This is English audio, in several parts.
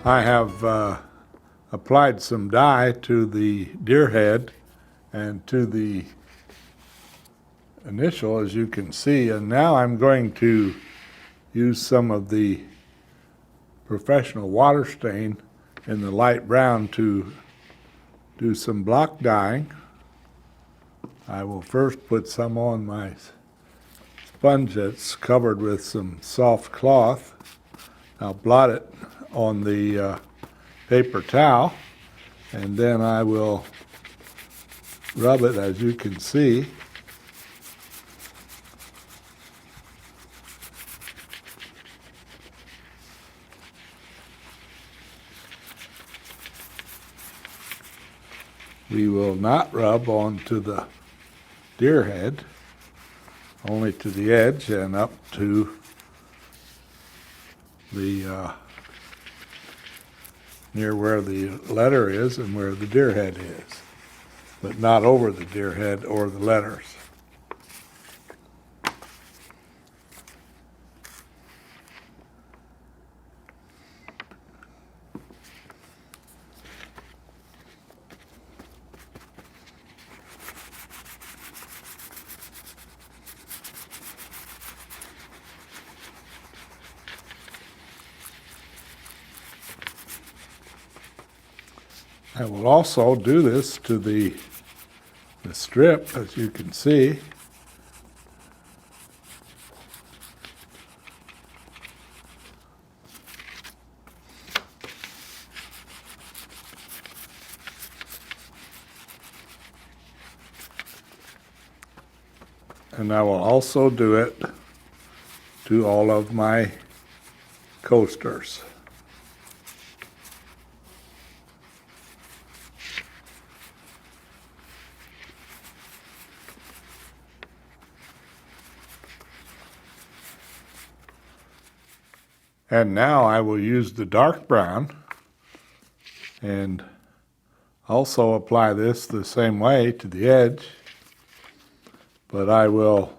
I have applied some dye to the deer head and to the initial, as you can see, and now I'm going to use some of the professional water stain in the light brown to do some block dyeing. I will first put some on my sponge that's covered with some soft cloth. I'll blot it on the paper towel, and then I will rub it, as you can see. We will not rub onto the deer head, only to the edge and up to the near where the letter is and where the deer head is, but not over the deer head or the letters. I will also do this to the strip, as you can see. And I will also do it to all of my coasters. And now I will use the dark brown and also apply this the same way to the edge, but I will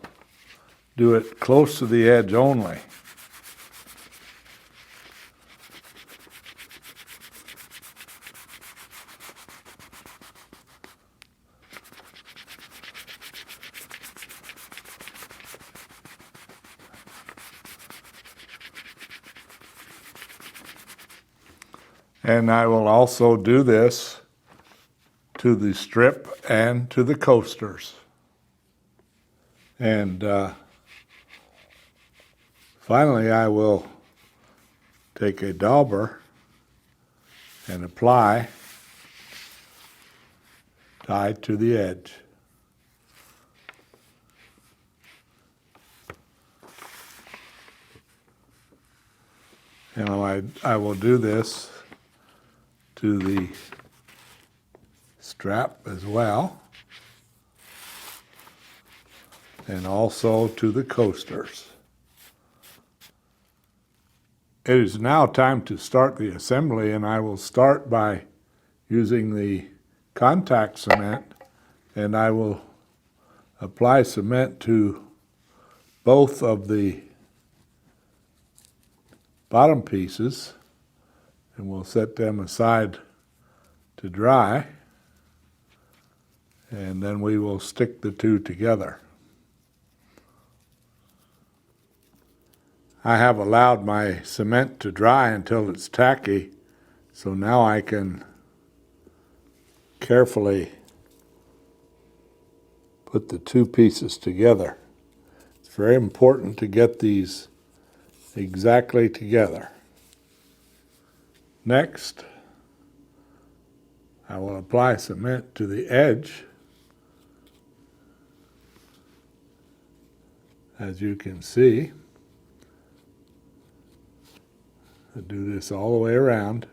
do it close to the edge only. And I will also do this to the strip and to the coasters. And finally, I will take a dauber and apply dye to the edge. And I will do this to the strap as well, and also to the coasters. It is now time to start the assembly, and I will start by using the contact cement, and I will apply cement to both of the bottom pieces, and we'll set them aside to dry, and then we will stick the two together. I have allowed my cement to dry until it's tacky, so now I can carefully put the two pieces together. It's very important to get these exactly together. Next, I will apply cement to the edge, as you can see. I do this all the way around.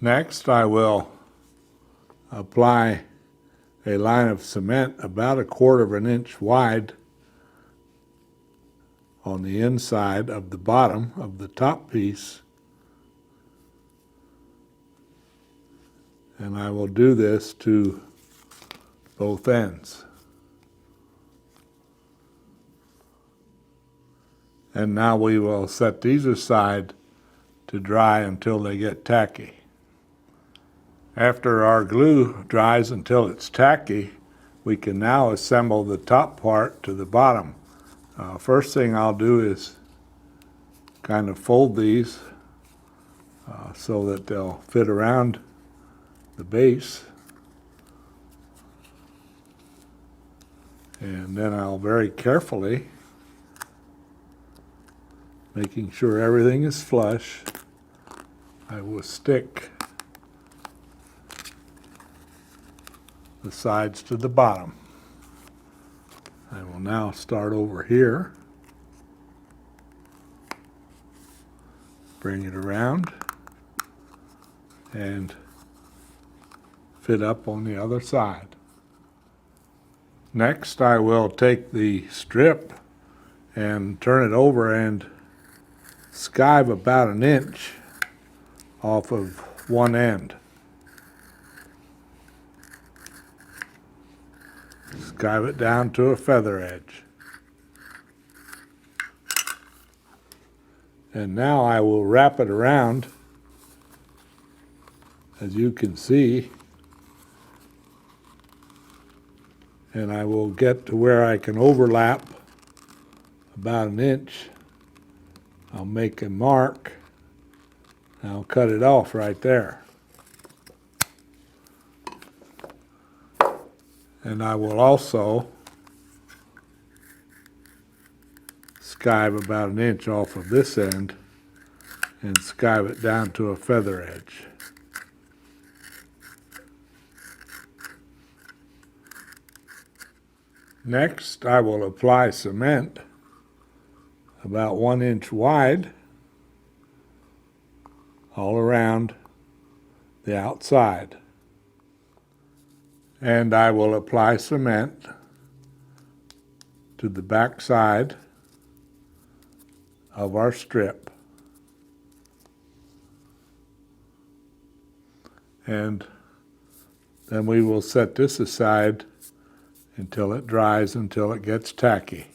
Next, I will apply a line of cement about 1/4 of an inch wide on the inside of the bottom of the top piece, And I will do this to both ends. And now we will set these aside to dry until they get tacky. After our glue dries until it's tacky, we can now assemble the top part to the bottom. First thing I'll do is kind of fold these so that they'll fit around the base. And then I'll very carefully, making sure everything is flush, I will stick the sides to the bottom. I will now start over here, bring it around, and fit up on the other side. Next, I will take the strip and turn it over and skive about 1 inch off of one end. Skive it down to a feather edge. And now I will wrap it around, as you can see, and I will get to where I can overlap about 1 inch. I'll make a mark. I'll cut it off right there. And I will also skive about 1 inch off of this end and skive it down to a feather edge. Next, I will apply cement about 1 inch wide all around the outside. And I will apply cement to the back side of our strip. And then we will set this aside until it dries, until it gets tacky.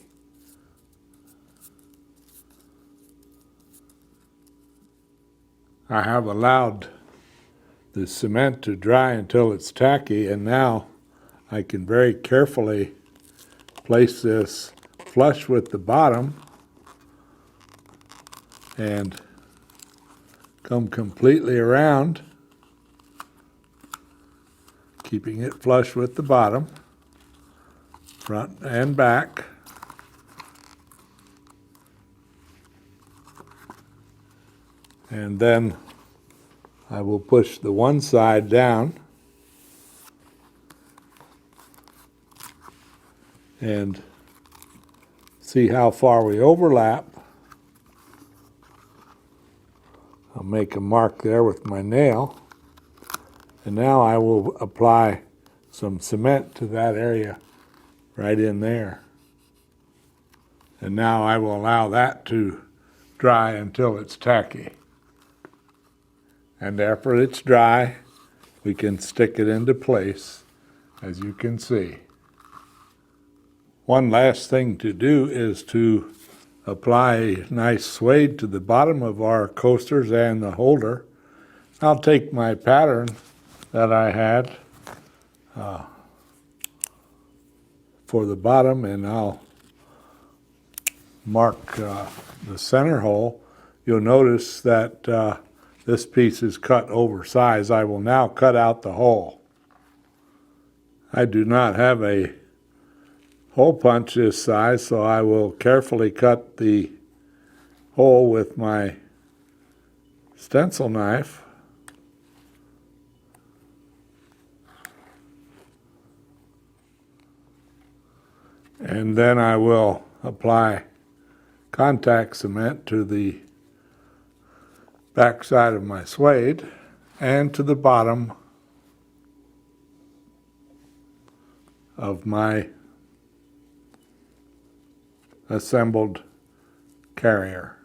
I have allowed the cement to dry until it's tacky, and now I can very carefully place this flush with the bottom and come completely around, keeping it flush with the bottom, front and back. And then I will push the one side down and see how far we overlap. I'll make a mark there with my nail. And now I will apply some cement to that area right in there. And now I will allow that to dry until it's tacky. And after it's dry, we can stick it into place, as you can see. One last thing to do is to apply nice suede to the bottom of our coasters and the holder. I'll take my pattern that I had for the bottom, and I'll mark the center hole. You'll notice that this piece is cut oversized. I will now cut out the hole. I do not have a hole punch this size, so I will carefully cut the hole with my stencil knife. And then I will apply contact cement to the back side of my suede and to the bottom of my assembled carrier.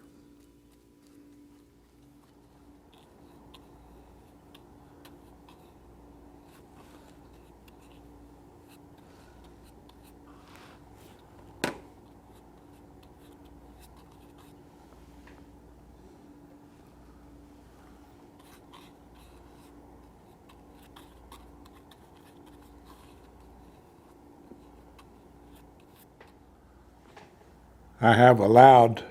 I have allowed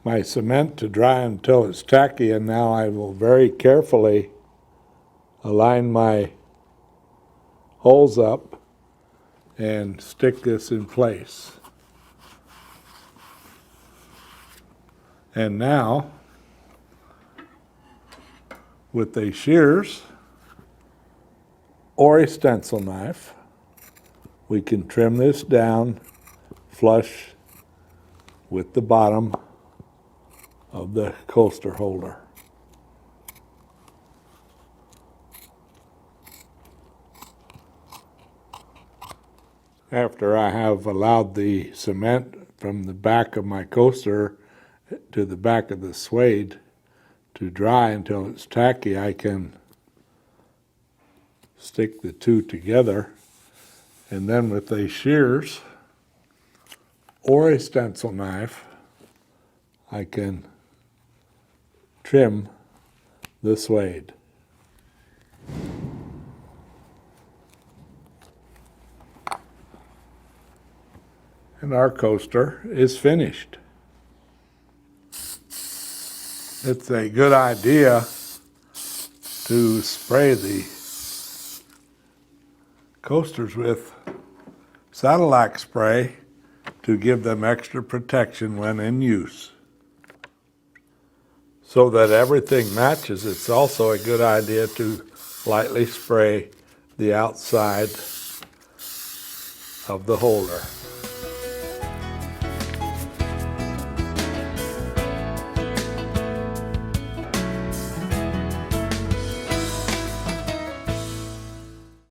my cement to dry until it's tacky, and now I will very carefully align my holes up and stick this in place. And now, with a shears or a stencil knife, we can trim this down flush with the bottom of the coaster holder. After I have allowed the cement from the back of my coaster to the back of the suede to dry until it's tacky, I can stick the two together, and then with a shears or a stencil knife, I can trim the suede. And our coaster is finished. It's a good idea to spray the coasters with Saddle-Lac spray to give them extra protection when in use. So that everything matches, it's also a good idea to lightly spray the outside of the holder.